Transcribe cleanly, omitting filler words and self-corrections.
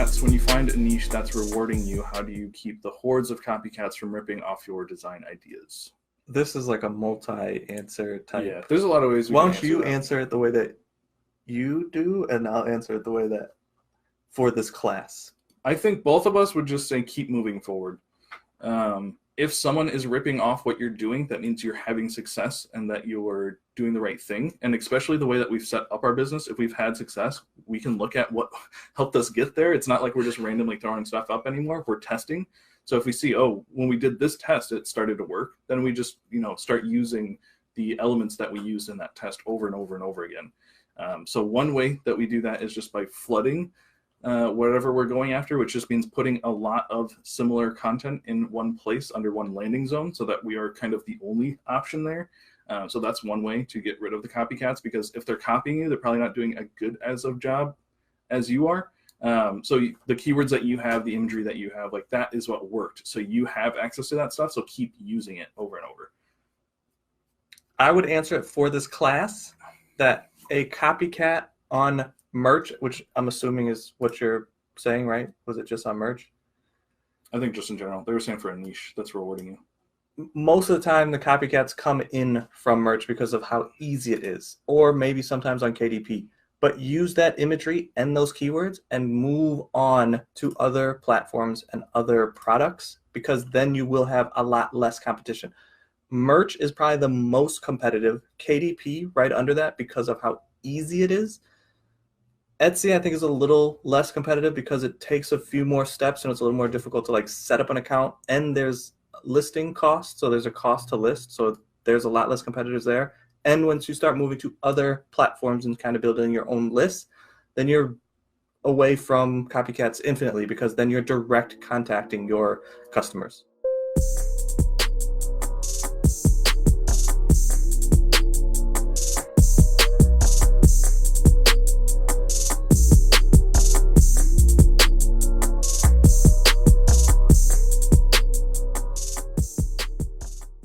copycats, when you find a niche that's rewarding you, how do you keep the hordes of copycats from ripping off your design ideas? This is like a multi-answer type. Yeah, there's a lot of ways we Why can don't you that. answer it the way that you do, and I'll answer it the way that for this class. I think both of us would just say keep moving forward. If someone is ripping off what you're doing, that means you're having success and that you're doing the right thing. And especially the way that we've set up our business, if we've had success, we can look at what helped us get there. It's not like we're just randomly throwing stuff up anymore. We're testing. So if we see, oh, when we did this test, it started to work, then we just, start using the elements that we used in that test over and over and over again. So one way that we do that is just by flooding whatever we're going after, which just means putting a lot of similar content in one place under one landing zone so that we are kind of the only option there. So that's one way to get rid of the copycats, because if they're copying you, they're probably not doing a good as of job as you are. So the keywords that you have, the imagery that you have, like that is what worked. So you have access to that stuff. So keep using it over and over. I would answer it for this class that a copycat on merch, which I'm assuming is what you're saying, right? Was it just on merch? I think just in general. They were saying for a niche that's rewarding you. Most of the time, the copycats come in from merch because of how easy it is, or maybe sometimes on KDP. But use that imagery and those keywords and move on to other platforms and other products, because then you will have a lot less competition. Merch is probably the most competitive. KDP right under that because of how easy it is. Etsy, I think, is a little less competitive because it takes a few more steps and it's a little more difficult to set up an account, and there's listing costs, so there's a cost to list, so there's a lot less competitors there. And once you start moving to other platforms and kind of building your own lists, then you're away from copycats infinitely, because then you're direct contacting your customers.